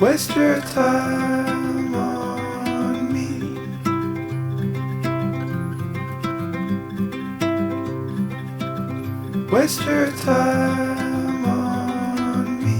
Waste your time on me. Waste your time on me.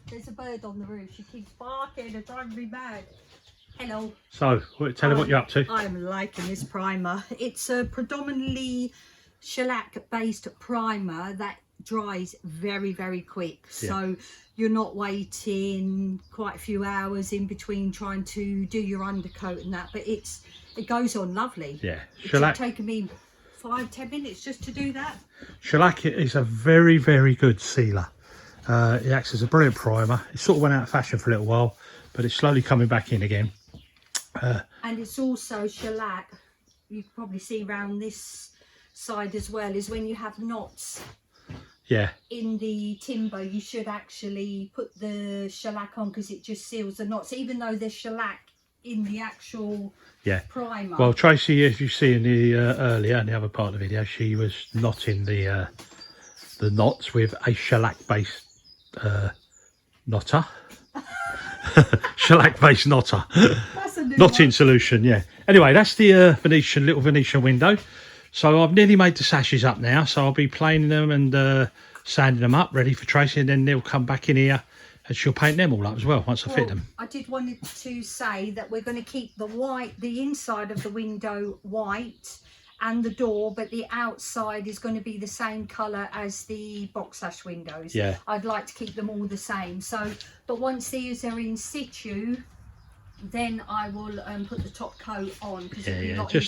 There's a bird on the roof. She keeps barking and driving me mad. Hello. So, tell her what you're up to. I'm liking this primer. It's a predominantly shellac-based primer that dries very, very quick. Yeah. So you're not waiting quite a few hours in between trying to do your undercoat and that. But it goes on lovely. Yeah. Shellac. It's taken me 5-10 minutes just to do that. Shellac is a very, very good sealer. It acts as a brilliant primer. It sort of went out of fashion for a little while, but it's slowly coming back in again. And it's also shellac, you can probably see around this side as well, is when you have knots in the timber, you should actually put the shellac on because it just seals the knots, even though there's shellac in the actual primer. Well, Tracy, as you see in the earlier, in the other part of the video, she was knotting the knots with a shellac-based knotter. Shellac-based knotter. That's a new Knotting one. Solution, yeah. Anyway, that's the little Venetian window. So I've nearly made the sashes up now, so I'll be planing them and sanding them up, ready for Tracy, and then they'll come back in here and she'll paint them all up as well once I fit them. I did want to say that we're going to keep the inside of the window white and the door, but the outside is going to be the same colour as the box sash windows. Yeah. I'd like to keep them all the same. So, but once these are in situ, then I will put the top coat on. Cause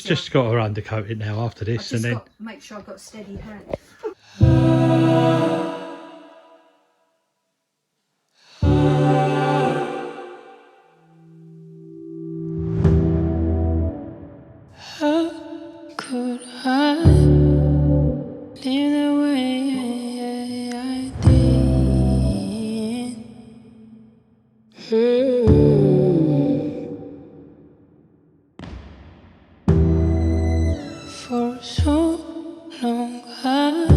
just got to undercoat it now after this, and then got to make sure I've got a steady hand. For so long I've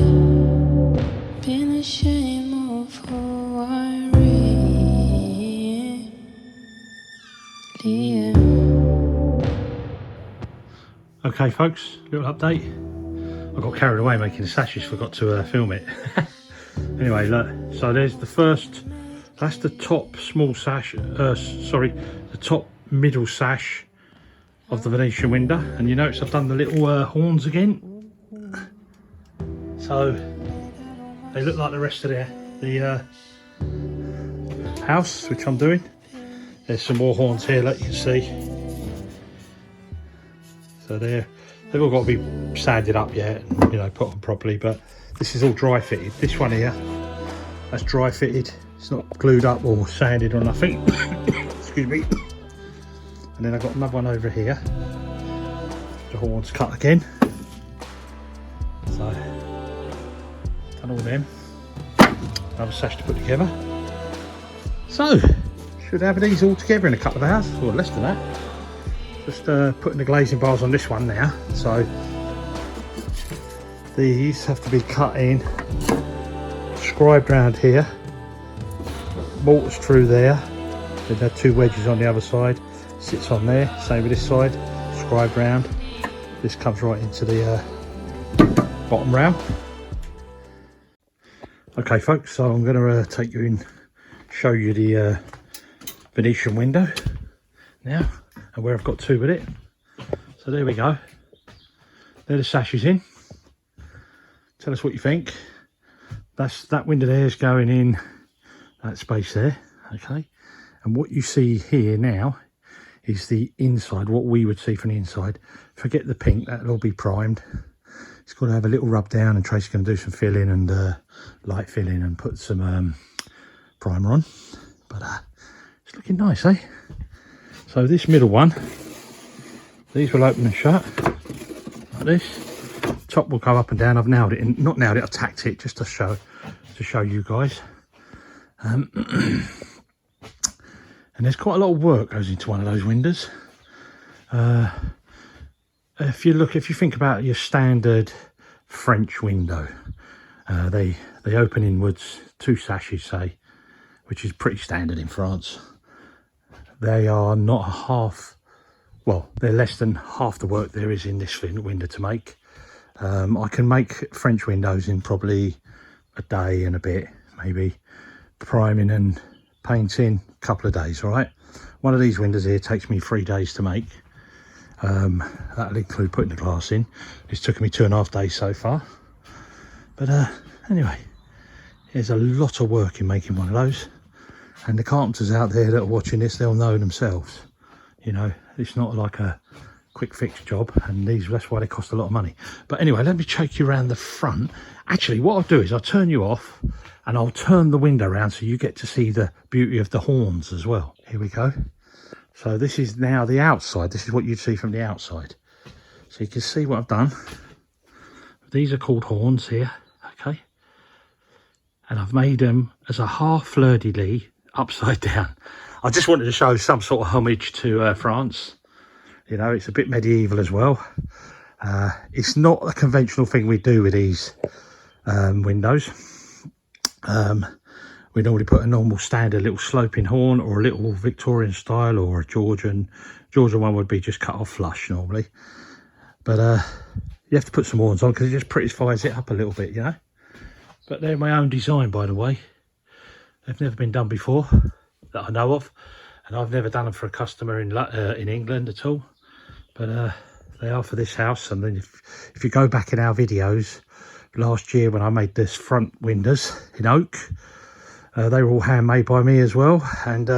been ashamed of who I really am. okay, folks, little update. I got carried away making the sashes, forgot to film it. Anyway, look, so there's the first, that's the top small sash, the top middle sash of the Venetian window, and you notice I've done the little horns again, so they look like the rest of the house, which I'm doing. There's some more horns here, like you can see. So they've all got to be sanded up yet, and, you know, put on properly, but this is all dry fitted. This one here, that's dry fitted. It's not glued up or sanded or nothing. Excuse me. And then I've got another one over here. The horns cut again. So, done all them. Another sash to put together. So, should have these all together in a couple of hours, or less than that. Just putting the glazing bars on this one now. So, these have to be cut in, scribed round here, mortared through there, Then had 2 wedges on the other side, sits on there, same with this side, scribe round. This comes right into the bottom rail. Okay folks, so I'm going to take you in, show you the Venetian window now, and where I've got 2 with it. So there we go, there the sashes in. Tell us what you think. That window there is going in that space there, okay. And what you see here now is the inside, what we would see from the inside. Forget the pink, that'll all be primed. It's got to have a little rub down, and Tracy's going to do some filling and light filling and put some primer on. But it's looking nice, eh? So this middle one, these will open and shut like this. Top will go up and down. I've nailed it, and not nailed it, I've tacked it just to show you guys. And there's quite a lot of work goes into one of those windows. If you think about your standard French window, they open inwards, 2 sashes say, which is pretty standard in France. They are not half, well, they're less than half the work there is in this window to make. I can make French windows in probably a day and a bit, maybe. Priming and painting, a couple of days, all right? One of these windows here takes me 3 days to make. That'll include putting the glass in. It's taken me 2.5 days so far. But anyway, there's a lot of work in making one of those. And the carpenters out there that are watching this, they'll know themselves. You know, it's not like a quick fix job, and that's why they cost a lot of money. But anyway, let me take you around the front. Actually, what I'll do is I'll turn you off and I'll turn the window around so you get to see the beauty of the horns as well. Here we go. So this is now the outside. This is what you'd see from the outside. So you can see what I've done. These are called horns here, okay? And I've made them as a half fleur-de-lis upside down. I just wanted to show some sort of homage to France. You know, it's a bit medieval as well. It's not a conventional thing we do with these windows. We normally put a normal standard little sloping horn, or a little Victorian style, or a Georgian one would be just cut off flush normally. But you have to put some horns on because it just prettifies it up a little bit, you know. But they're my own design, by the way. They've never been done before that I know of, and I've never done them for a customer in England at all. But they are for this house. And then if you go back in our videos last year when I made this front windows in oak, they were all handmade by me as well, and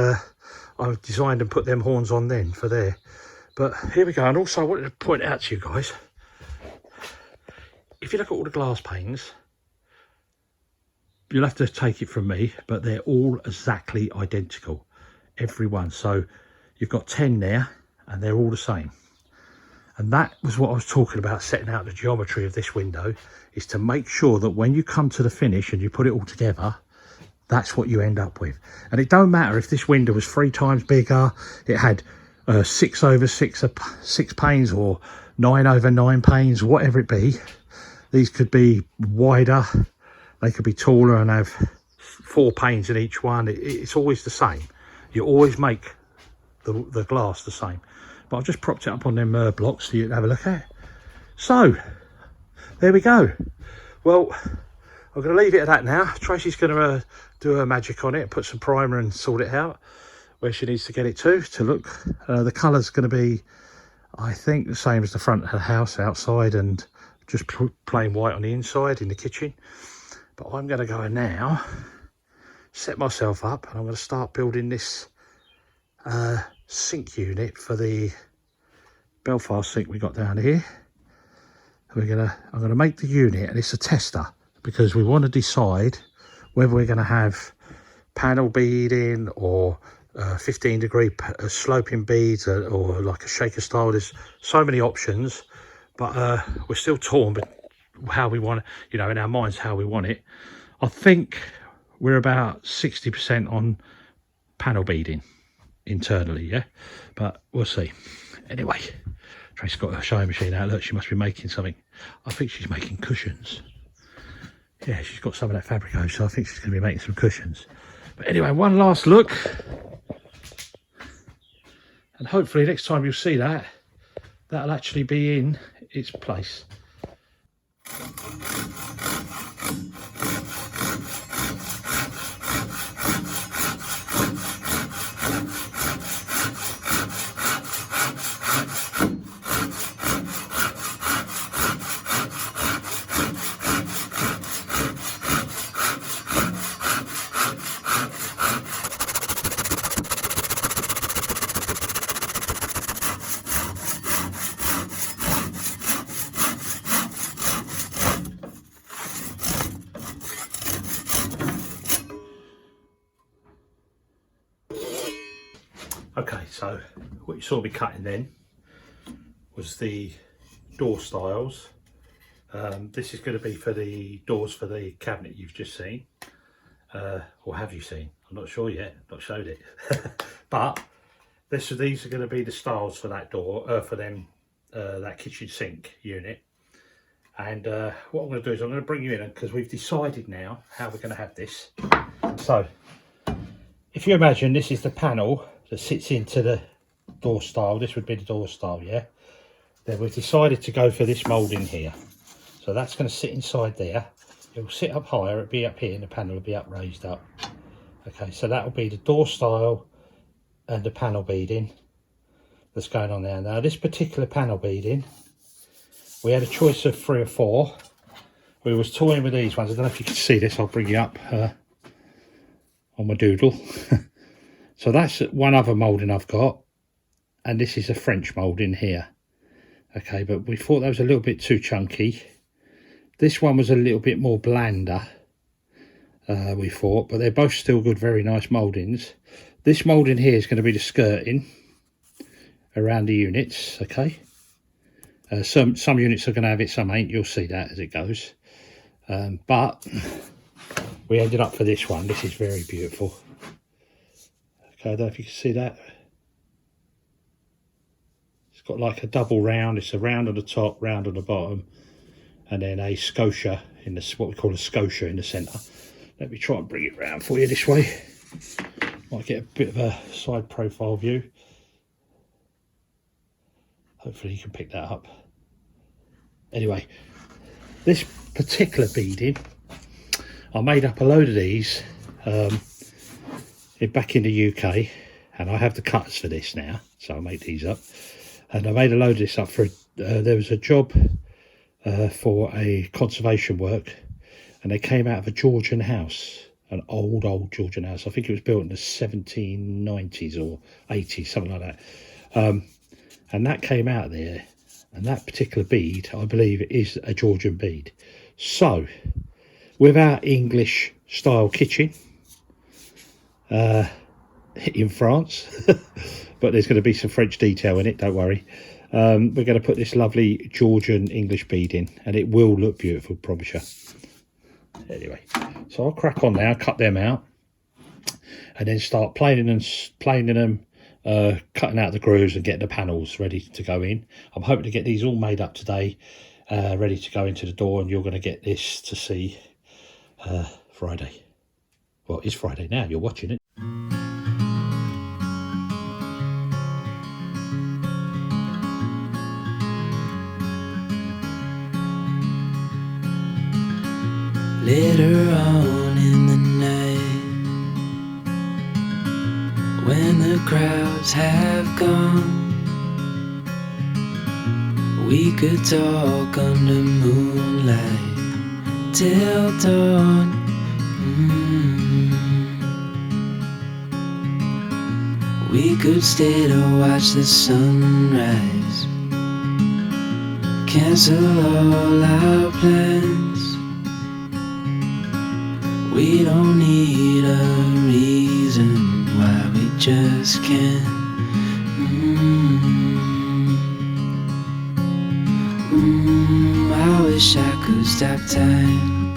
I've designed and put them horns on then for there. But here we go. And also I wanted to point out to you guys, if you look at all the glass panes, you'll have to take it from me, but they're all exactly identical, every one. So you've got 10 there and they're all the same. And that was what I was talking about, setting out the geometry of this window, is to make sure that when you come to the finish and you put it all together, that's what you end up with. And it don't matter if this window was 3 times bigger, it had 6 over 6 panes, or 9 over 9 panes, whatever it be. These could be wider, they could be taller and have 4 panes in each one. It's always the same. You always make the glass the same. But I've just propped it up on them blocks for you to have a look at. So there we go. Well, I'm going to leave it at that now. Tracy's going to do her magic on it, put some primer and sort it out where she needs to get it to look. The colour's going to be, I think, the same as the front of the house outside, and just plain white on the inside in the kitchen. But I'm going to go now, set myself up, and I'm going to start building this sink unit for the Belfast sink we got down here. I'm going to make the unit, and it's a tester, because we want to decide whether we're going to have panel beading or 15-degree sloping beads, or like a shaker style. There's so many options, but we're still torn, but how we want it, you know, in our minds how we want it. I think we're about 60% on panel beading internally, yeah, but we'll see. Anyway, Tracy's got her sewing machine out. Look, she must be making something. I think she's making cushions. Yeah, she's got some of that fabric over, so I think she's going to be making some cushions. But anyway, one last look. And hopefully next time you'll see that, that'll actually be in its place. Okay, so what you saw me cutting then was the door styles. This is going to be for the doors for the cabinet you've just seen, or have you seen? I'm not sure yet, not showed it. But these are going to be the styles for that door, for them, that kitchen sink unit. And what I'm going to do is I'm going to bring you in, because we've decided now how we're going to have this. So if you imagine this is the panel that sits into the door style, this would be the door style, yeah? Then we've decided to go for this moulding here. So that's going to sit inside there. It will sit up higher, it'll be up here, and the panel will be up, raised up. Okay, so that will be the door style and the panel beading that's going on there. Now this particular panel beading, we had a choice of 3 or 4. We was toying with these ones. I don't know if you can see this, I'll bring you up on my doodle. So that's one other moulding I've got, and this is a French moulding here. Okay, but we thought that was a little bit too chunky. This one was a little bit more blander, we thought, but they're both still good, very nice mouldings. This moulding here is going to be the skirting around the units, okay? Some units are going to have it, some ain't. You'll see that as it goes. But we ended up for this one. This is very beautiful. Okay, I don't know if you can see that. It's got like a double round. It's a round on the top, round on the bottom, and then a scotia in the, what we call a scotia in the centre. Let me try and bring it round for you this way. Might get a bit of a side profile view. Hopefully you can pick that up. Anyway, this particular beading, I made up a load of these back in the UK, and I have the cutters for this now, so I make these up. And I made a load of this up for there was a job for a conservation work, and they came out of a Georgian house, an old Georgian house. I think it was built in the 1790s or 80s, something like that. And that came out there, and that particular bead, I believe, is a Georgian bead. So with our English style kitchen in France, but there's going to be some French detail in it, don't worry. We're going to put this lovely Georgian English bead in, and it will look beautiful, promise you. Anyway, so I'll crack on now, cut them out, and then start planing them, cutting out the grooves and getting the panels ready to go in. I'm hoping to get these all made up today, ready to go into the door, and you're going to get this to see Friday. Well, it's Friday now, you're watching it. Later on in the night, when the crowds have gone, we could talk under moonlight till dawn. We could stay to watch the sunrise, cancel all our plans. We don't need a reason why we just can't. I wish I could stop time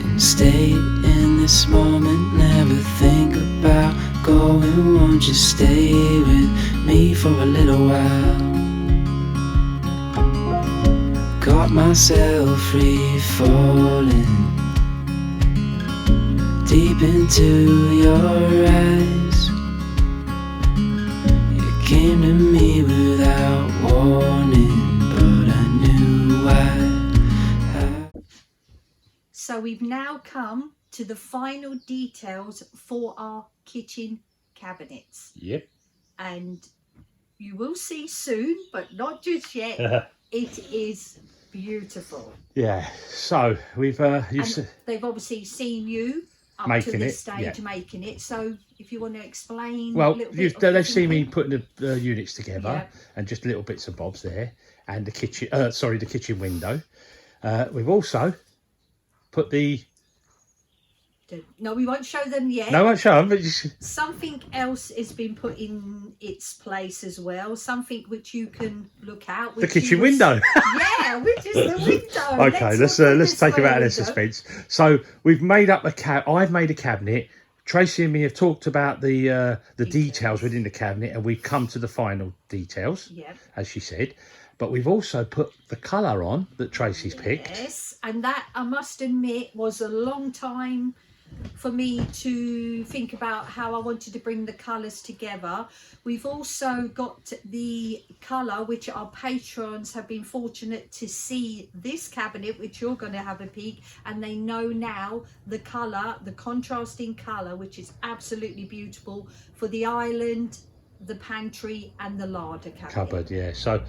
and stay in this moment, never think about going. Won't you stay with me for a little while? Caught myself free falling deep into your eyes. came to me without warning, but I knew why. So we've now come to the final details for our kitchen cabinets. Yep. And you will see soon, but not just yet. It is beautiful. Yeah, so we've they've obviously seen you up making to this it, stage, yeah. making it. So if you want to explain, well, a little bit of they've seen different me putting the units together, Yeah. and just little bits and bobs there, and the kitchen. The kitchen window. We've also put the. No, we won't show them yet. No, I won't show them. But just... Something else has been put in its place as well. Something which you can look at. The kitchen window. Yeah, which is the window. Okay, let's take them out of the suspense. So we've made up I've made a cabinet. Tracy and me have talked about the details within the cabinet, and we've come to the final details. Yeah. As she said. But we've also put the colour on that Tracy's picked. Yes, and that, I must admit, was a long time for me to think about how I wanted to bring the colours together. We've also got the colour, which our patrons have been fortunate to see this cabinet, which you're going to have a peek, and they know now the colour, the contrasting colour, which is absolutely beautiful for the island, the pantry and the larder cupboard. Yeah. So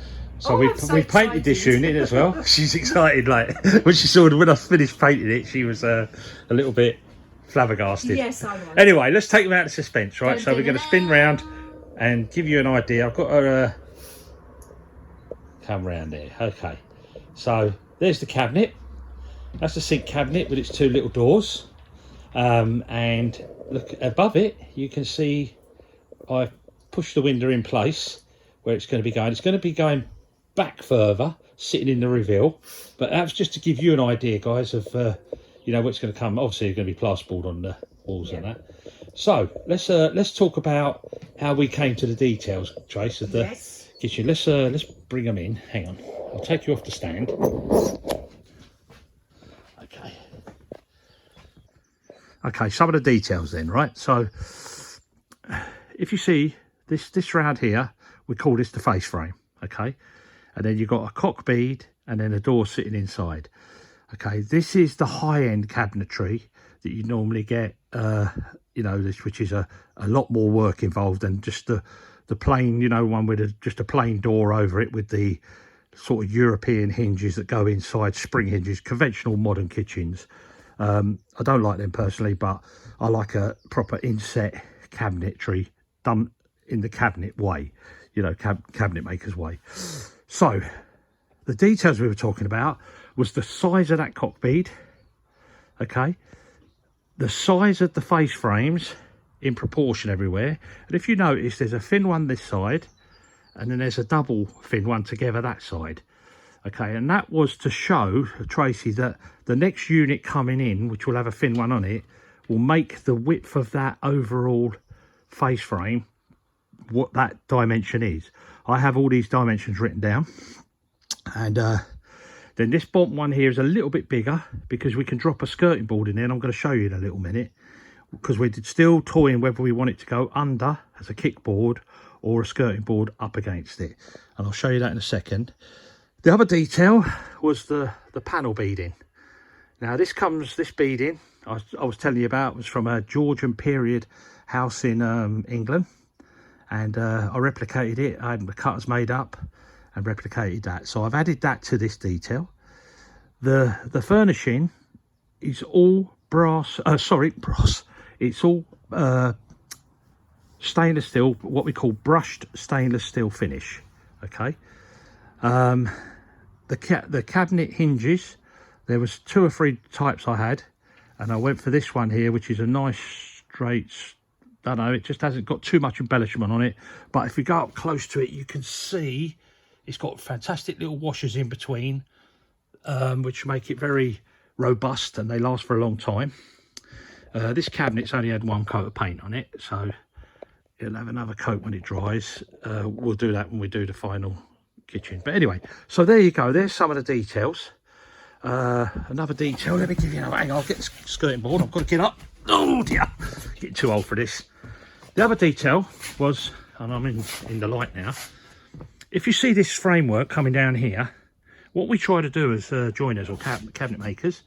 I'm we painted this unit as well. She's excited, like when I finished painting it, she was a little bit flabbergasted. Yes, I was. Anyway, let's take them out of suspense, right? So we're going to spin round and give you an idea. I've got her come round there. Okay, so there's the cabinet. That's the sink cabinet with its two little doors, and look above it, you can see I've pushed the window in place where it's going to be going. It's going to be going back further, sitting in the reveal, but that's just to give you an idea, guys, of what's going to come. Obviously there's going to be plasterboard on the walls and that. So let's talk about how we came to the details, Trace, of the kitchen. Let's bring them in. Hang on, I'll take you off the stand. Okay, some of the details then, right? So if you see this round here, we call this the face frame, okay? And then you've got a cock bead and then a door sitting inside. Okay, this is the high-end cabinetry that you normally get, which is a lot more work involved than just the plain, one with just a plain door over it with the sort of European hinges that go inside, spring hinges, conventional modern kitchens. I don't like them personally, but I like a proper inset cabinetry done in the cabinet way, cabinet maker's way. So the details we were talking about was the size of that cock bead, okay, the size of the face frames in proportion everywhere. And if you notice, there's a thin one this side and then there's a double thin one together that side, okay. And that was to show Tracy that the next unit coming in, which will have a thin one on it, will make the width of that overall face frame what that dimension is. I have all these dimensions written down, and then this bottom one here is a little bit bigger because we can drop a skirting board in there, and I'm going to show you in a little minute, because we're still toying whether we want it to go under as a kickboard or a skirting board up against it, and I'll show you that in a second. The other detail was the panel beading. Now this beading I was telling you about was from a Georgian period house in England, and I replicated it. I had the cutters made up and replicated that, so I've added that to this detail. The furnishing is all brass, it's all stainless steel, what we call brushed stainless steel finish, okay. The cabinet hinges, there was 2 or 3 types I had, and I went for this one here, which is a nice straight, don't know, it just hasn't got too much embellishment on it, but if we go up close to it, you can see it's got fantastic little washers in between, which make it very robust and they last for a long time. This cabinet's only had 1 coat of paint on it, so it'll have another coat when it dries. We'll do that when we do the final kitchen. But anyway, so there you go, there's some of the details. Another detail, let me give you another. Hang on, I'll get the skirting board, I've got to get up. Oh dear, getting too old for this. The other detail was and I'm in the light now. If you see this framework coming down here, what we try to do as joiners or cabinet makers,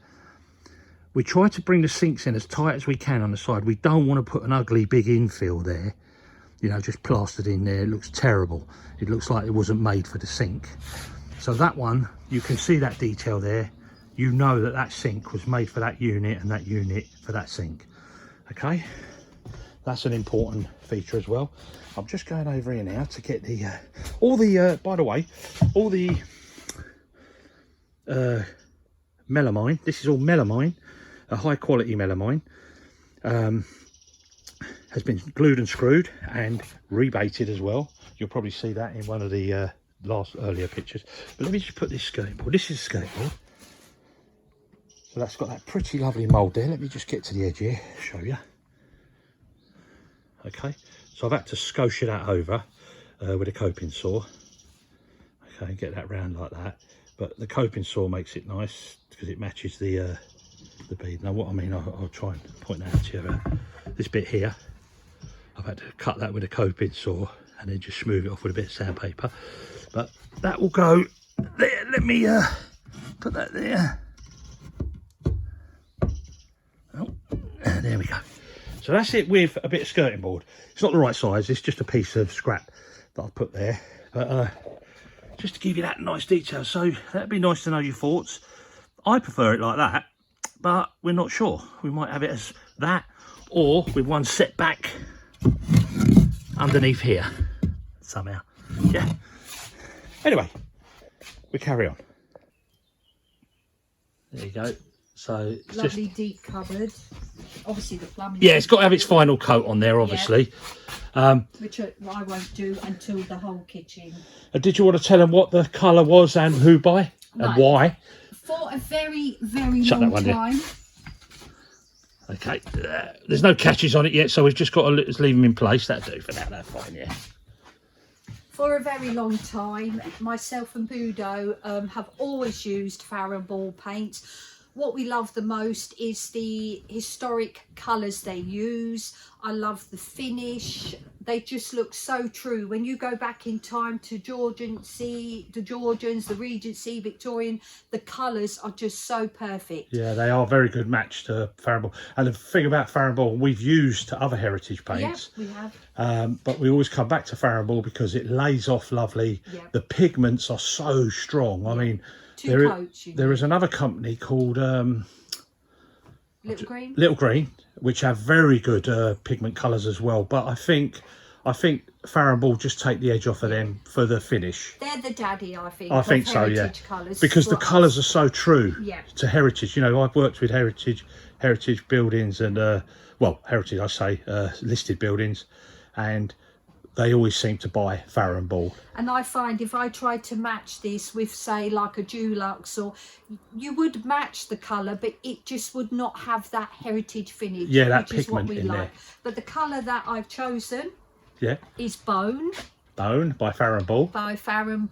we try to bring the sinks in as tight as we can on the side. We don't want to put an ugly big infill there, you know, just plastered in there. It looks terrible. It looks like it wasn't made for the sink. So that one, you can see that detail there. You know that that sink was made for that unit and that unit for that sink. Okay, that's an important feature as well. I'm just going over here now to get the by the way, all the melamine. This is all melamine, a high quality melamine. Has been glued and screwed and rebaited as well. You'll probably see that in one of the earlier pictures. But let me just put this skirting board. This is a skirting board. So that's got that pretty lovely mould there. Let me just get to the edge here, show you. Okay, so I've had to scotia that over with a coping saw. Okay, get that round like that. But the coping saw makes it nice because it matches the bead. Now what I mean, I'll try and point that out to you. This bit here, I've had to cut that with a coping saw and then just smooth it off with a bit of sandpaper. But that will go there. Let me put that there. Oh, there we go. So that's it with a bit of skirting board. It's not the right size, it's just a piece of scrap that I've put there. But just to give you that nice detail. So that'd be nice to know your thoughts. I prefer it like that, but we're not sure. We might have it as that, or with one set back underneath here somehow. Yeah. Anyway, we carry on. There you go. So it's lovely just deep cupboard. Obviously the plumbing. Yeah, it's got to have its final coat on there, obviously. Yeah. Which I won't do until the whole kitchen. Did you want to tell them what the colour was and who by and why? For a very, very long time. Okay, there's no catches on it yet, so we've just got to leave them in place. That'll do for now, that's fine, yeah. For a very long time, myself and Budo have always used Farrow paint. What we love the most is the historic colours they use. I love the finish. They just look so true. When you go back in time to the Georgians, the Regency, Victorian, the colours are just so perfect. Yeah, they are a very good match to Farrow. And the thing about Farrow, we've used other heritage paints. Yeah, we have. But we always come back to Farrow because it lays off lovely. Yeah. The pigments are so strong. Yeah. I mean, there is another company called Little Green, which have very good pigment colours as well. But I think Farrow just take the edge off of them for the finish. They're the daddy, I think. I think so, yeah. Colours because the colours are so true to heritage. You know, I've worked with heritage buildings and heritage, I say, listed buildings, and they always seem to buy Farrow. And I find if I tried to match this with, say, like a Dulux, or you would match the colour, but it just would not have that heritage finish. Yeah, that which pigment is what we like. But the colour that I've chosen is Bone. Bone by Farrow. By Farrow.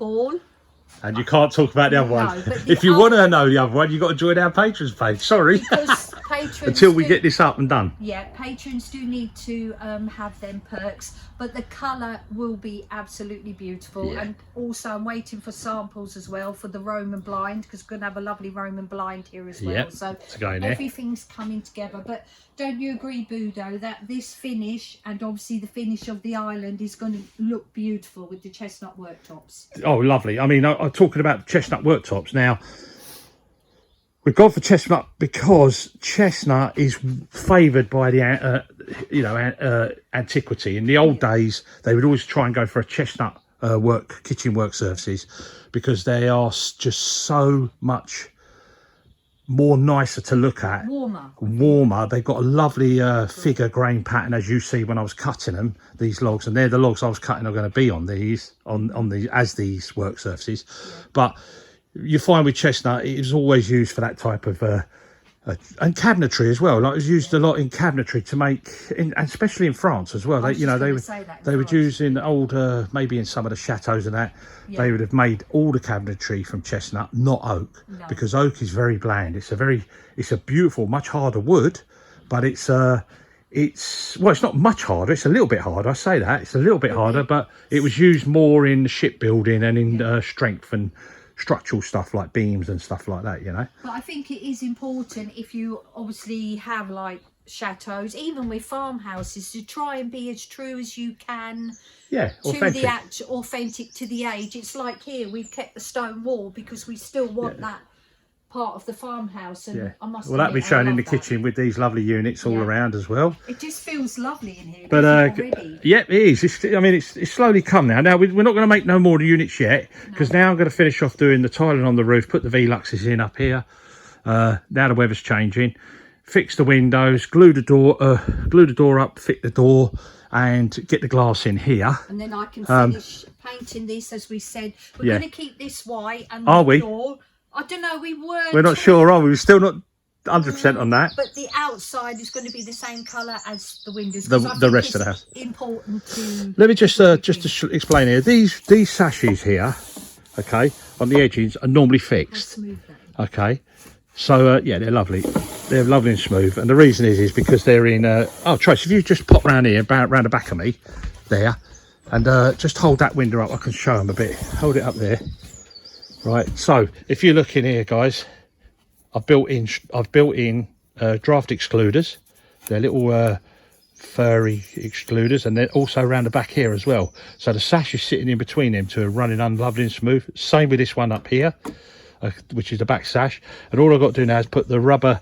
And you can't talk about the other one. If you want to know the other one, you've got to join our patrons page. Sorry. Because patrons until we get this up and done. Yeah, patrons do need to have them perks, but the colour will be absolutely beautiful. Yeah. And also I'm waiting for samples as well for the Roman blind, because we're going to have a lovely Roman blind here as well. Yep, so everything's coming together. But don't you agree, Budo, that this finish, and obviously the finish of the island, is going to look beautiful with the chestnut worktops? Oh, lovely. I mean, I'm talking about chestnut worktops now. We've gone for chestnut because chestnut is favoured by the antiquity. In the old days, they would always try and go for a chestnut kitchen work surfaces because they are just so much more nicer to look at. Warmer. They've got a lovely figure grain pattern, as you see when I was cutting them, these logs, and they're the logs I was cutting are going to be on these as these work surfaces. Yeah. But you find with chestnut, it is always used for that type of and cabinetry as well. Like it was used a lot in cabinetry to make, and especially in France as well. They would use in old, maybe in some of the chateaus and that. Yeah. They would have made all the cabinetry from chestnut, not oak, because oak is very bland. It's a beautiful, much harder wood, but it's it's not much harder. It's a little bit harder. I say that it's a little bit harder, but it was used more in shipbuilding and in strength and structural stuff like beams and stuff like that, you know. But I think it is important, if you obviously have like chateaus, even with farmhouses, to try and be as true as you can. Yeah, authentic. To the authentic to the age. It's like here we've kept the stone wall because we still want that part of the farmhouse, and I must that'll be admit, shown in the that. kitchen with these lovely units all around as well. It just feels lovely in here. But yeah, it is. It's slowly come now. Now we're not going to make no more units yet, because now I'm going to finish off doing the tiling on the roof, put the Veluxes in up here. Now the weather's changing. Fix the windows, glue the door up, fit the door, and get the glass in here. And then I can finish painting this, as we said. We're going to keep this white, and the door. I don't know, we're not sure, are we? We're still not 100% on that. But the outside is going to be the same colour as the windows. The rest of the house. Important to... Let me just to explain here. These sashes here, okay, on the edges are normally fixed. Okay. So, yeah, they're lovely. They're lovely and smooth. And the reason is because they're in... oh, Trace, if you just pop round here, round the back of me, there, and just hold that window up. I can show them a bit. Hold it up there. Right, so if you look in here, guys, I've built in draft excluders. They're little furry excluders, and they're also around the back here as well. So the sash is sitting in between them to running lovely and smooth. Same with this one up here, which is the back sash. And all I've got to do now is put the rubber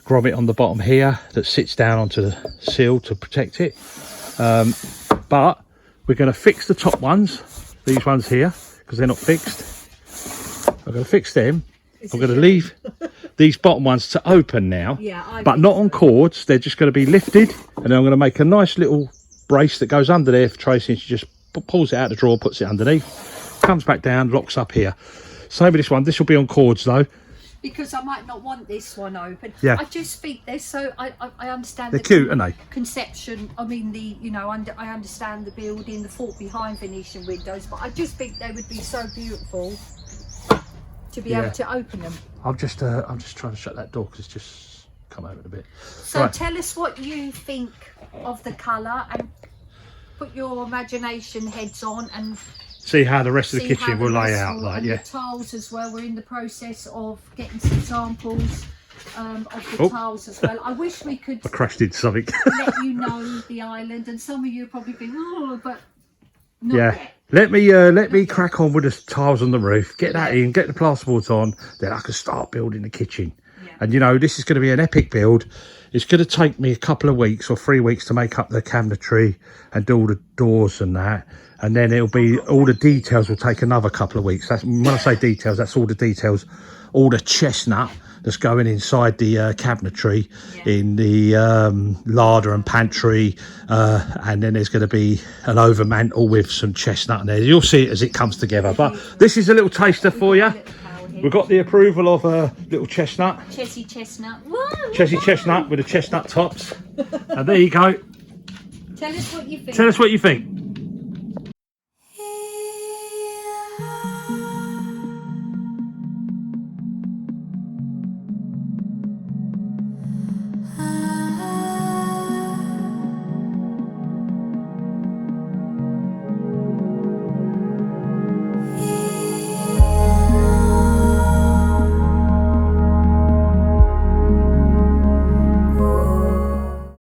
grommet on the bottom here that sits down onto the sill to protect it. But we're going to fix the top ones, these ones here, because they're not fixed. I'm going to fix them. I'm going to leave these bottom ones to open now, but not on cords. They're just going to be lifted, and then I'm going to make a nice little brace that goes under there for Tracy, and she just pulls it out of the drawer, puts it underneath, comes back down, locks up here. Same with this one. This will be on cords though, because I might not want this one open. I just think they're so... I understand. They're cute, aren't they? Conception. I mean, I understand the building, the thought behind Venetian windows, but I just think they would be so beautiful to be able to open them. I'm just trying to shut that door because it's just come open a bit. So tell us what you think of the colour, and put your imagination heads on and see how the rest of the kitchen will lay out. The tiles as well. We're in the process of getting some samples of the tiles as well. I wish we could. I crashed into something. Let you know the island, and some of you probably think, oh, but not yet. Let me crack on with the tiles on the roof, get that in, get the plasterboards on, then I can start building the kitchen. And you know, this is going to be an epic build. It's going to take me a couple of weeks or 3 weeks to make up the cabinetry and do all the doors and that, and then it'll be all the details will take another couple of weeks. That's when I say details, that's all the details, all the chestnut that's going inside the cabinetry in the larder and pantry, and then there's going to be an overmantel with some chestnut in there. You'll see it as it comes together, but this is a little taster for you. We've got the approval of a little chestnut. Chessy chestnut. Chessy chestnut with the chestnut tops. And there you go. Tell us what you think. Tell us what you think.